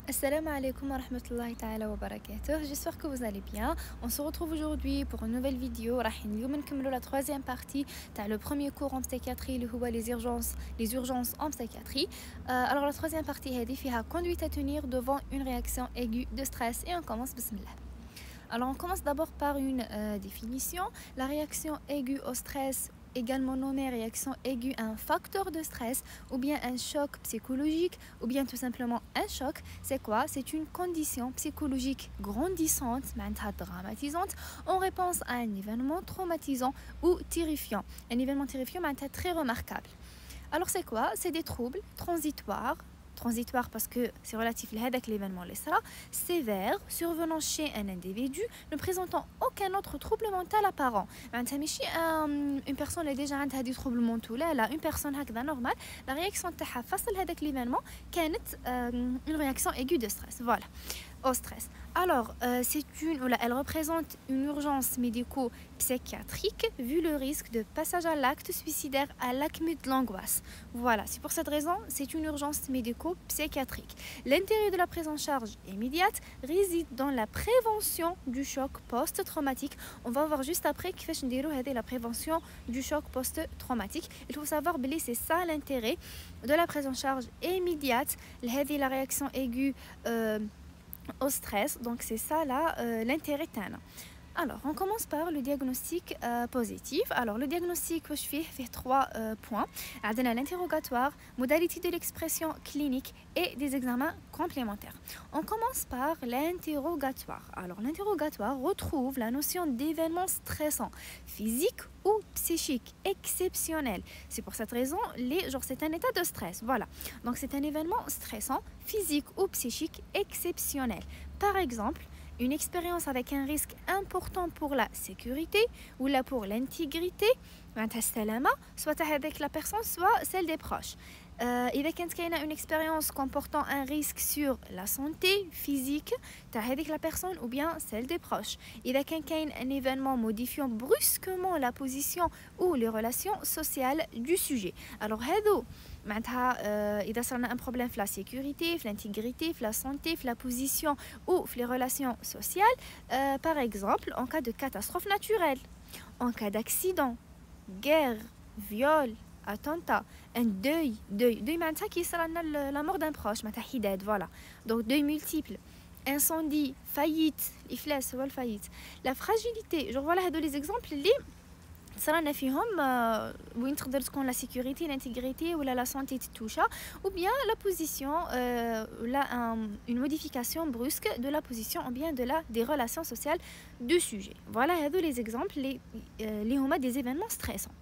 Assalamu alaikum wa rahmatullahi ta'ala wa barakatuh. J'espère que vous allez bien. On se retrouve aujourd'hui pour une nouvelle vidéo. راح اليوم نكملوا la troisième partie تاع le premier cours en psychiatrie اللي هو les urgences en psychiatrie. Alors la troisième partie هذه فيها conduite à tenir devant une réaction aiguë de stress et on commence bismillah. Alors on commence d'abord par une définition. La réaction aiguë au stress, également nommée réaction aiguë à un facteur de stress ou bien un choc psychologique ou bien tout simplement un choc, c'est quoi? C'est une condition psychologique grandissante, dramatisante, en réponse à un événement traumatisant ou terrifiant. Un événement terrifiant très remarquable. Alors c'est quoi? C'est des troubles transitoires parce que c'est relatif à l'événement sévère survenant chez un individu ne présentant aucun autre trouble mental apparent. Une personne est déjà des troubles mentaux, là, une personne normale, la réaction face à l'événement une réaction aiguë de stress. Voilà. Au stress. Alors, elle représente une urgence médico-psychiatrique vu le risque de passage à l'acte suicidaire à l'acmé de l'angoisse. Voilà, c'est pour cette raison, c'est une urgence médico-psychiatrique. L'intérêt de la prise en charge immédiate réside dans la prévention du choc post-traumatique. On va voir juste après la prévention du choc post-traumatique. Il faut savoir que c'est ça l'intérêt de la prise en charge immédiate. La réaction aiguë au stress, donc c'est ça là l'intérêt. Alors on commence par le diagnostic positif. Alors le diagnostic je fais trois points. L'interrogatoire, modalité de l'expression clinique et des examens complémentaires. On commence par l'interrogatoire. Alors l'interrogatoire retrouve la notion d'événement stressant, physique ou psychique exceptionnel. C'est pour cette raison c'est un état de stress. Voilà. Donc c'est un événement stressant, physique ou psychique exceptionnel. Par exemple, une expérience avec un risque important pour la sécurité ou là pour l'intégrité, soit avec la personne, soit celle des proches. إذا كانت كاينة une expérience comportant un risque sur la santé physique تاع هذيك la personne ou bien celle des proches. إذا كاين un événement modifiant brusquement la position ou les relations sociales du sujet. Alors هذو معناتها إذا صرنا un problème في la sécurité, في l'intégrité, في la santé, في la position ou في les relations sociales, par exemple en cas de catastrophe naturelle, en cas d'accident, guerre, viol, attentat, un deuil qui sera la mort d'un proche, voilà. Donc deuil multiple, incendie, faillite, faillite. La fragilité, voilà les exemples les صرانا فيهم وين تقدر تكون la sécurité, l'intégrité ou la santé تتوشا ou bien la position une modification brusque de la position ou bien des relations sociales du sujet. Voilà les exemples les huma des événements stressants.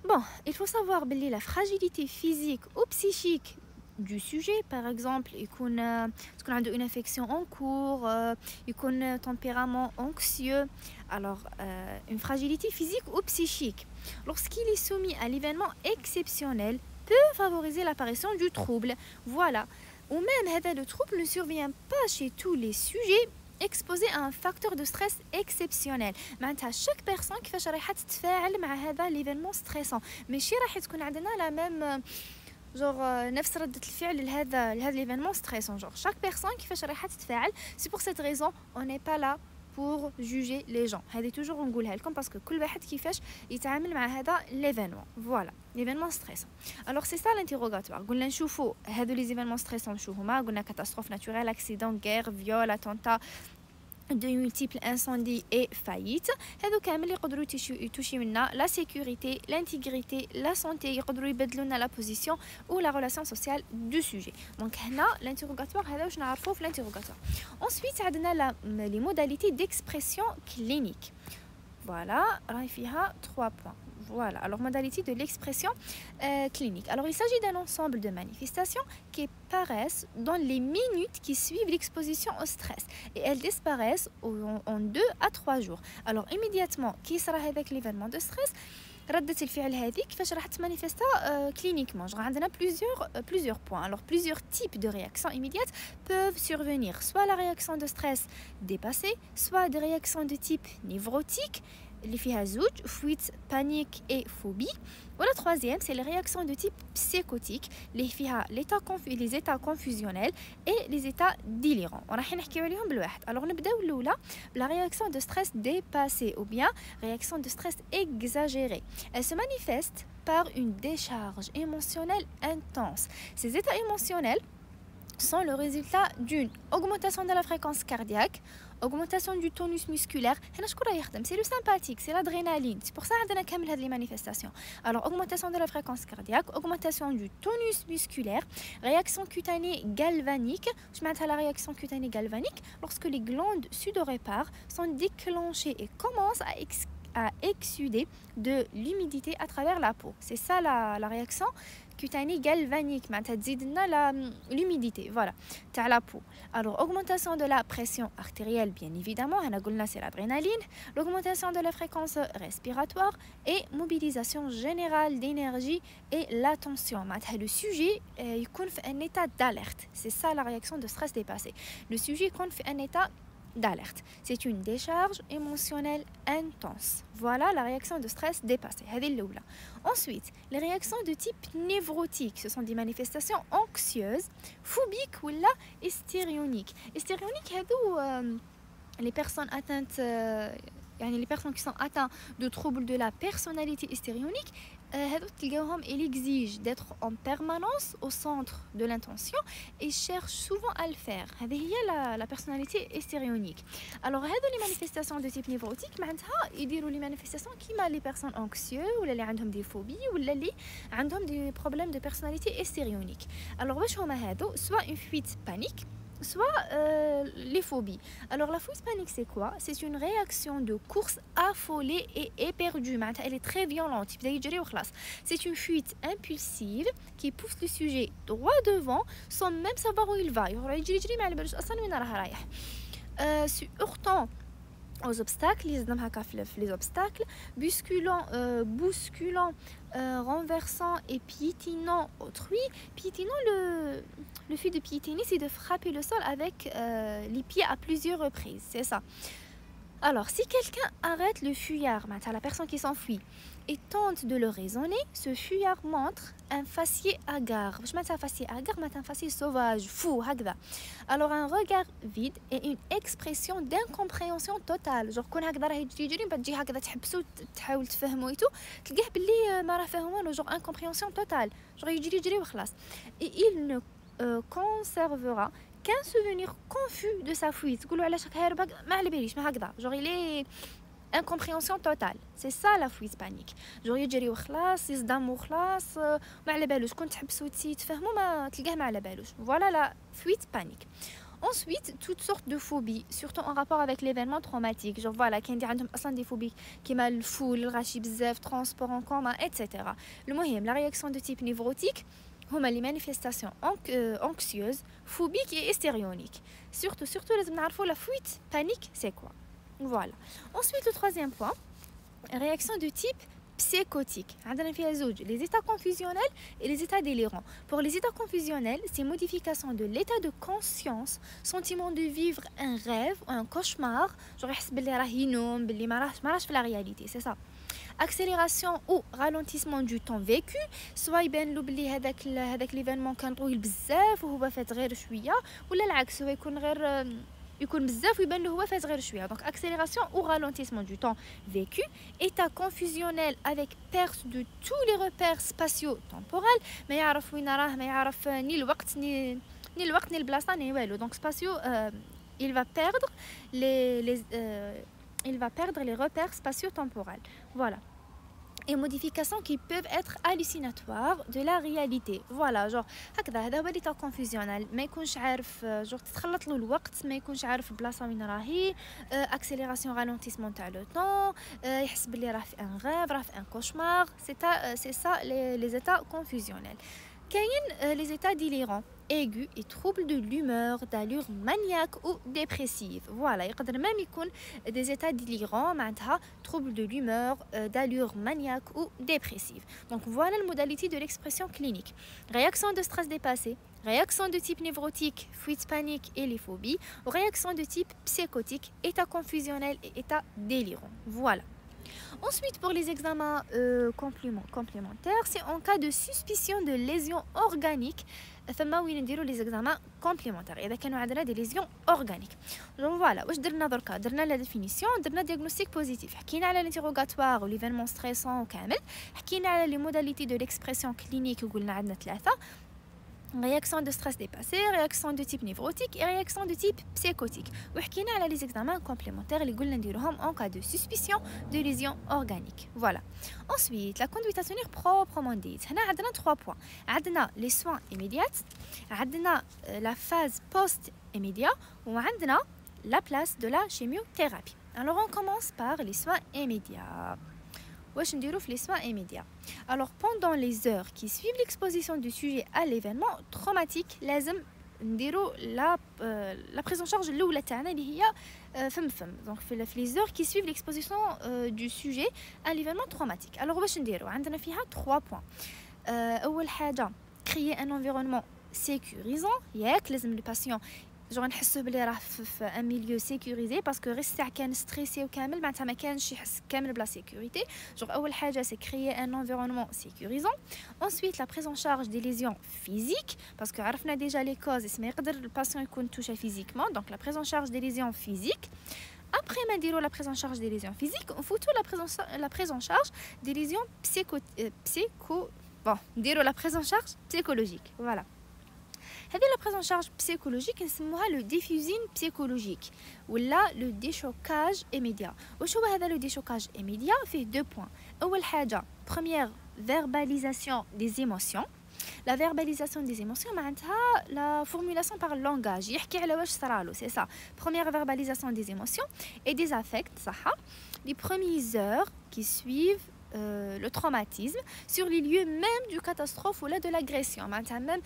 Bon, il faut savoir que la fragilité physique ou psychique du sujet, par exemple, il y a une infection en cours, il y a un tempérament anxieux, alors une fragilité physique ou psychique. Lorsqu'il est soumis à l'événement exceptionnel, peut favoriser l'apparition du trouble. Voilà. Ou même, le trouble ne survient pas chez tous les sujets exposé à un facteur de stress exceptionnel. Chaque personne qui fait تتفاعل مع هذا l'événement stressant ماشي راح تكون عندنا la même نفس ردة الفعل لهذا l'événement stressant. Chaque personne qui fait راح تتفاعل. C'est pour cette raison on n'est pas là pour juger les gens. هذه toujours نقولها لكم parce que كل واحد كيفاش يتعامل مع هذا l'événement. Voilà, l'événement stressant. Alors c'est ça l'interrogatoire. قلنا نشوفوا هذو les événements stressants شو هما. قلنا catastrophe naturelle, accident, guerre, viol, attentat, de multiples incendies et faillites. هذو كامل يقدروا يتوشي منا la sécurité, l'intégrité, la santé, يقدروا يبدلوا لنا la position ou la relation sociale du sujet. Donc هنا l'interrogatoire هذا واش نعرفوه في l'interrogatoire. Ensuite عندنا les modalités d'expression clinique. Voilà, راهي فيها 3 points. Voilà, alors modalité de l'expression clinique. Alors il s'agit d'un ensemble de manifestations qui apparaissent dans les minutes qui suivent l'exposition au stress et elles disparaissent en 2 à 3 jours. Alors immédiatement, qui sera avec l'événement de stress, ردة الفعل هذه كيفاش راح تمانيفيستا cliniquement. عندنا plusieurs points. Alors plusieurs types de réactions immédiates peuvent survenir, soit la réaction de stress dépassée, soit des réactions de type névrotique اللي فيها زوج fuite panique et phobie. ولا troisième c'est les réactions de type psychotique اللي فيها les états confusionnels et les états délirants. وراح نحكيو عليهم بالواحد. alors نبداو الاولى la réaction de stress dépassée ou bien réaction de stress exagérée. Elle se manifeste par une décharge émotionnelle intense. Ces états émotionnels sont le résultat d'une augmentation de la fréquence cardiaque, augmentation du tonus musculaire. C'est le sympathique, c'est l'adrénaline. C'est pour ça qu'on a كامل les manifestations. Alors, augmentation de la fréquence cardiaque, augmentation du tonus musculaire, réaction cutanée galvanique. Je m'attends à la réaction cutanée galvanique lorsque les glandes sudorépares sont déclenchées et commencent à exsuder de l'humidité à travers la peau. C'est ça la réaction cutanée galvanique, l'humidité, voilà, à la peau. Alors, augmentation de la pression artérielle, bien évidemment, c'est l'adrénaline, l'augmentation de la fréquence respiratoire et mobilisation générale d'énergie et l'attention. Le sujet il est en état d'alerte. C'est ça la réaction de stress dépassé. Le sujet est en état d'alerte. C'est une décharge émotionnelle intense. Voilà la réaction de stress dépassée. Ensuite, les réactions de type névrotique, ce sont des manifestations anxieuses, phobiques ou hystérioniques. Hystérioniques, les personnes atteintes, les personnes qui sont atteintes de troubles de la personnalité hystérionique, il exige d'être en permanence au centre de l'intention et cherche souvent à le faire. C'est la personnalité hystérionique. Alors, les manifestations de type névrotique, ils disent les manifestations qui ont les personnes anxieuses ou les ont des phobies ou les ont des problèmes de personnalité hystérionique. Alors, soit une fuite panique, soit les phobies. Alors la fuite panique c'est quoi? C'est une réaction de course affolée et éperdue. Elle est très violente. C'est une fuite impulsive qui pousse le sujet droit devant sans même savoir où il va. Se heurtant aux obstacles, les obstacles, bousculant, renversant et piétinant autrui. Piétinant, le fait de piétiner, c'est de frapper le sol avec les pieds à plusieurs reprises, c'est ça. Alors, si quelqu'un arrête le fuyard, la personne qui s'enfuit, et tente de le raisonner, ce fuyard montre un faciès hagard. Je mets un faciès hagard, un faciès sauvage, fou, hagda. Alors, un regard vide et une expression d'incompréhension totale. Genre, quand hagda rah يجري بعد تجي هكذا تحبسو تحاول تفهمو ايتو تلقاه باللي ما راه فاهم والو. Genre, incompréhension totale. Genre, يجري وخلاص. Et il ne conservera qu'un souvenir confus de sa fuite. تقولوا علاش هكا هارب ما على باليش ما هكذا. Genre, il est incompréhension totale. C'est ça la fuite panique. Genre يجري وخلاص يصدم وخلاص ما على بالوش كنت تحبسوا تفهموا ما تلقاه ما على بالوش. Voilà la fuite panique. Ensuite, toutes sortes de phobies, surtout en rapport avec l'événement traumatique. Genre voilà, كاين اللي عندهم اصلا des phobies كيما الفول، الغاشي بزاف، transport en commun, etc. المهم, la réaction de type névrotique هما les manifestations anxieuses, phobiques et hystérioniques. Surtout لازم نعرفوا la fuite panique c'est quoi. Voilà. Ensuite, le troisième point, réaction de type psychotique. Les états confusionnels et les états délirants. Pour les états confusionnels, c'est modification de l'état de conscience, sentiment de vivre un rêve ou un cauchemar. Genre, la réalité, c'est ça. Accélération ou ralentissement du temps vécu, soit يبان له بلي هذاك l'événement كان طويل بزاف وهو فات غير شويه ولا العكس هو يكون غير يكون بزاف ويبان له هو فات غير شويه. Donc accélération ou ralentissement du temps vécu, état confusionnel avec perte de tous les repères spatio temporels. ما يعرف وين راه، ما يعرف ني الوقت ني البلاصه ني والو. Donc spatio il va perdre les repères spatio-temporels. Voilà. Et modifications qui peuvent être hallucinatoires de la réalité. Voilà, genre هكذا هو l'état confusionnel. ما يكونش عارف genre تتخلط له الوقت، ما يكونش عارف البلاصه وين راهي، accélération ralentissement تاع لو طون، يحس بلي راه في ان غيف، راه في ان كوشمار. C'est ça les états confusionnels. كاين les états délirants aigus et troubles de l'humeur d'allure maniaque ou dépressive. Voilà, يقدر même يكون des états délirants معناتها troubles de l'humeur d'allure maniaque ou dépressive. Donc voilà la modalité de l'expression clinique. Réaction de stress dépassé, réaction de type névrotique, fuite panique et les phobies, ou réaction de type psychotique, état confusionnel et état délirant. Voilà. Ensuite, pour les examens complémentaires, c'est en cas de suspicion de lésions organiques. ثم وين نديروا les examens complémentaires اذا كانوا عندنا des lésions organiques. Donc voilà, واش درنا دركا؟ درنا لا ديفينيسيون، درنا دياغنوستيك بوزيتيف، حكينا على l'interrogatoire وليفينمون ستريسون وكامل، حكينا على لي موداليتي دو l'expression clinique وقلنا عندنا ثلاثه: réaction de stress dépassé, réaction de type névrotique et réaction de type psychotique. وحكينا على les examens complémentaires اللي قلنا نديروهم en cas de suspicion de lésion organique. Voilà. Ensuite, la conduite à tenir proprement dite. هنا عندنا 3 points. عندنا les soins immédiats, عندنا la phase post-immédiat وعندنا la place de la chimiothérapie. Alors on commence par les soins immédiats. واش نديرو في les soins immédiats. Alors pendant les heures qui suivent l'exposition du sujet à l'événement traumatique لازم نديرو la prise en charge الاولى تاعنا اللي هي فم donc في les heures qui suivent l'exposition du sujet à l'événement traumatique. Alors واش نديرو؟ عندنا فيها 3 points. اول حاجه créer un environnement sécurisant. ياك لازم le patient جور نحسوه بلي راه في ان ميليو سيكوريزي باسكو غير الساعه كان ستريسي وكامل معناتها ما كانش يحس كامل بلا سيكوريتي. جور اول حاجه سي كريي ان انفيرونمون سيكوريزون. انsuite لا بريز ان شارج دي ليزيون فيزيك باسكو عرفنا ديجا لي كوز اسمها يقدر الباسيون يكون توشا فيزيكمون دونك لا بريز ان شارج دي ليزيون فيزيك. Après ما نديرو la prise en charge des lésions physiques, on fout la prise en charge des lésions نديرو la prise en charge psychologique. Voilà. هذه la prise en charge psychologique نسموها le diffusing psychologique ولا le déchocage immédiat. واش هو هذا le déchocage immédiat؟ فيه 2 points. أول حاجة première verbalisation des émotions. La verbalisation des émotions معناتها la formulation par langage يحكي على واش صرالو c'est ça. Première verbalisation des émotions et des affects صح. Les premières heures qui suivent le traumatisme sur les lieux même du catastrophe ou là de l'agression. Même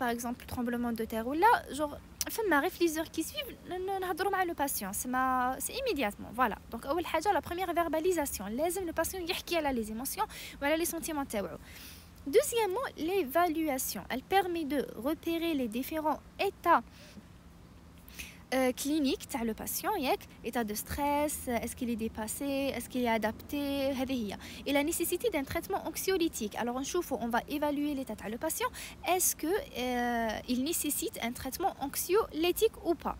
par exemple le tremblement de terre ou là genre فما غير les heures qui suivent نهضروا مع le patient c'est immédiatement. Voilà. Donc اول حاجه la première verbalisation لازم le patient يحكي على les émotions وعلى les sentiments تاعو. Deuxièmement, l'évaluation, elle permet de repérer les différents états clinique تاع le patient ياك état de stress, est-ce qu'il est dépassé, est-ce qu'il est adapté هذه هي. Et la nécessité d'un traitement anxiolytique. Alors on va évaluer l'état تاع le patient, est-ce que il nécessite un traitement anxiolytique ou pas.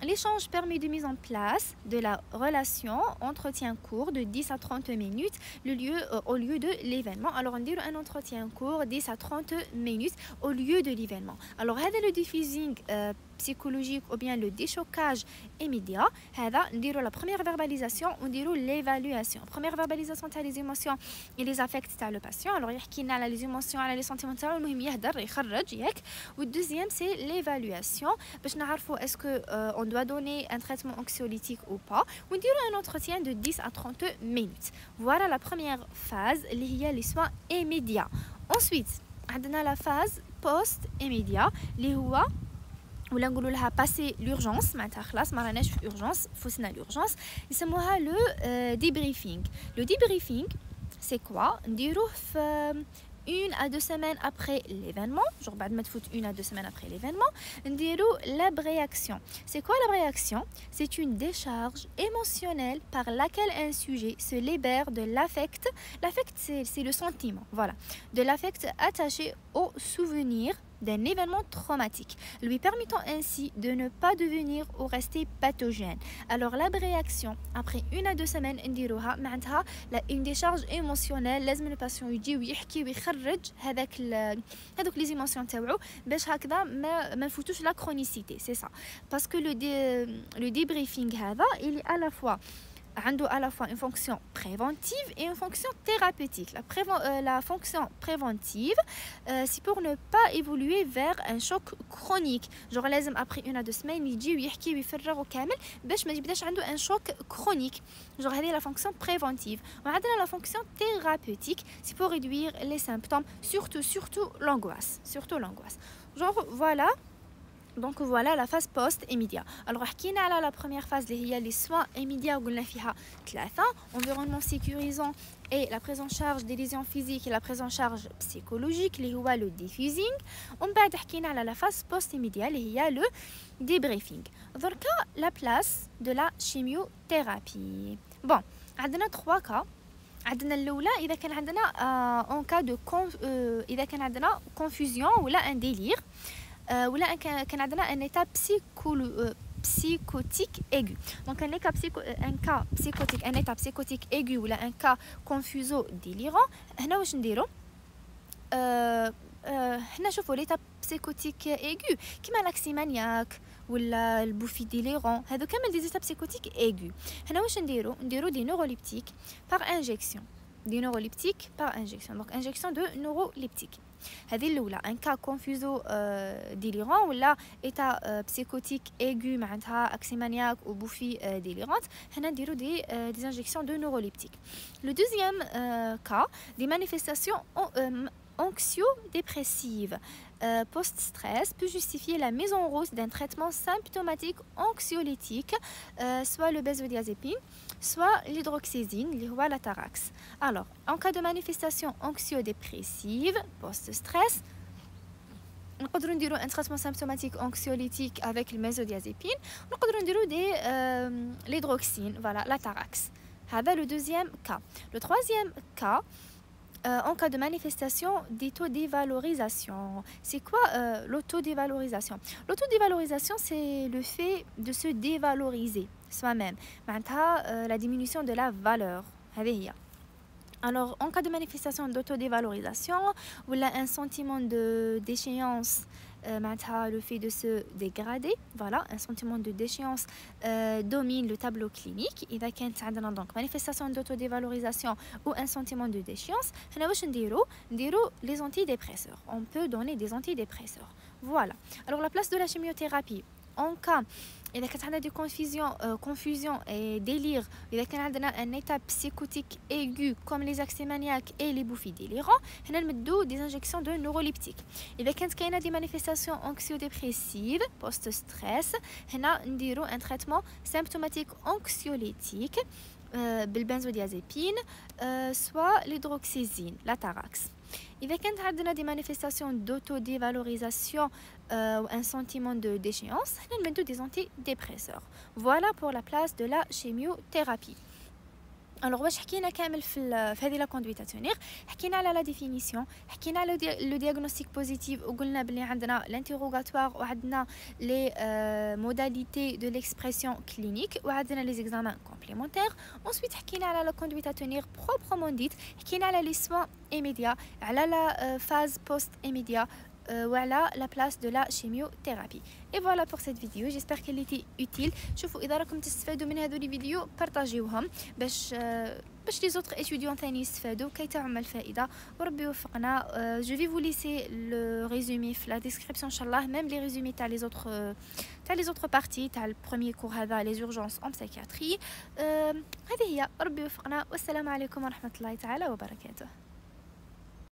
L'échange permet de mise en place de la relation entretien court de 10 à 30 minutes au lieu de l'événement. Alors on dit un entretien court 10 à 30 minutes au lieu de l'événement. Alors هذا le diffusing psychologique ou bien le déchocage immédiat هذا نديرو la première verbalisation ونديرو l'évaluation. Première verbalisation تاع les émotions et les affects تاع le patient. Alors يحكي لنا على les émotions على les sentiments تاعو المهم يهدر يخرج ياك. والدوزيام c'est l'évaluation باش نعرفوا est-ce que on doit donner un traitement anxiolytique ou pas ونديرو un entretien de 10 à 30 minutes. Voilà la première phase اللي هي les soins immédiats. Ensuite عندنا la phase post immédiat اللي هو ولا نقولوا لها passer l'urgence معناتها خلاص ما راناش في urgence فوسنا l'urgence يسموها le débriefing. Le débriefing c'est quoi؟ نديروه في 1 à 2 semaines après l'événement, genre بعد ما تفوت 1 à 2 semaines après l'événement, نديرو l'abréaction. C'est quoi l'abréaction? C'est une décharge émotionnelle par laquelle un sujet se libère de l'affect. L'affect c'est le sentiment, voilà, de l'affect attaché au souvenir d'un événement traumatique, lui permettant ainsi de ne pas devenir ou rester pathogène. Alors l'abréaction, après 1 à 2 semaines نديروها معناتها une décharge émotionnelle. لازم الباسيون يجي ويحكي ويخرج هذوك les émotions تاعو باش هكذا ما نفوتوش la chronicité. C'est ça. Parce que le débriefing هذا il est à la fois عنده à la fois une fonction préventive et une fonction thérapeutique. La fonction préventive, c'est pour ne pas évoluer vers un choc chronique. Genre لازم après 1 à 2 semaines يجي ويحكي ويفرغ وكامل باش ما يبداش عنده un choc chronique. Genre هذه la fonction préventive. وعندنا la fonction thérapeutique, c'est pour réduire les symptômes, surtout l'angoisse. Genre voilà. Donc voilà la phase post-immédiat. Alors حكينا على la première phase اللي هي les soins immédiats وقلنا فيها 3 environnement sécurisant et la prise en charge des lésions physiques et la prise en charge psychologique اللي هو le diffusing. ومن بعد حكينا على la phase post-immédiat اللي هي le débriefing. دركا la place de la chimiothérapie. Bon, عندنا 3 كا. عندنا الاولى اذا كان عندنا اون كا دو اذا كان عندنا كونفوزيون ولا ان ديلير ولا كان عندنا ان ايتا psychotique aigu. Donc un cas psychotique, un état psychotique aigu ou un cas confuso délirant. هنا واش نديرو هنا شوفوا l'état psychotique aigu كيما l'aximaniaque ولا البوفي ديليرون هذو كامل دي états psychotiques aigus. هنا واش نديرو دي neuroleptiques par injection. Des neuroleptiques par injection. Donc injection de neuroleptiques. هذه الأولى un cas confuso délirant ولا état psychotique aigu معناتها aximaniaque ou bouffie délirante. هنا نديرو des injections de neuroleptiques. Le deuxième cas, des manifestations anxio-dépressives post-stress peut justifier la mise en route d'un traitement symptomatique anxiolytique, soit le benzodiazépine, soit l'hydroxyzine, la Tarax. Alors, en cas de manifestation anxio-dépressive post-stress, on peut faire un traitement symptomatique anxiolytique avec le benzodiazépine, on peut faire l'hydroxyne, voilà, la Tarax. C'est le deuxième cas. Le troisième cas, en cas de manifestation d'autodévalorisation. C'est quoi l'autodévalorisation? L'autodévalorisation, c'est le fait de se dévaloriser soi-même. La diminution de la valeur. Alors, en cas de manifestation d'autodévalorisation, ou un sentiment de déchéance, le fait de se dégrader, voilà, un sentiment de déchéance domine le tableau clinique. Il y a donc manifestation d'autodévalorisation ou un sentiment de déchéance. Les antidépresseurs. On peut donner des antidépresseurs. Voilà. Alors, la place de la chimiothérapie. En cas إذا كانت عندنا دي confusion et délire إذا كان عندنا un état psychotique aigu comme les aximaniaques et les bouffies délirants هنا نمدو des injections de neuroleptiques. إذا كانت كاينة des manifestations anxio-dépressives post stress هنا نديرو un traitement symptomatique anxiolytique بالبنزوديازépine soit l'hydroxyzine, la Tarax. إذا كانت عندنا des manifestations d'autodévalorisation ou un sentiment de déchéance, nous mettons des antidépresseurs. Voilà pour la place de la chimiothérapie. Alors واش حكينا كامل في هذه لا كوندويتاتونير. حكينا على لا ديفينيسيون، حكينا على لو دياغنوستيك بوزيتيف وقلنا بلي عندنا لانتيروغاتوار وعندنا لي موداليتي دو ليكسبرسيون كلينيك وعندنا لي زيكزامان كومبليمونتير. ensuite حكينا على لا كوندويتاتونير بروبرمون ديت، حكينا على لي سوان ايميديا، على لا فاز بوست ايميديا voilà la place de la chimiothérapie. Et voilà pour cette vidéo, j'espère qu'elle était utile. شوفوا إذا راكم تستفادوا من هذول الفيديو بارطاجيوهم باش les autres étudiants ثاني يستفادوا كي تعم الفائدة وربي يوفقنا. Je vais vous laisser le résumé في la description إن شاء الله، même les résumés تاع les autres parties تاع البروميير كور هذا les urgences en psychiatrie. هذه هي، ربي يوفقنا والسلام عليكم ورحمة الله تعالى وبركاته.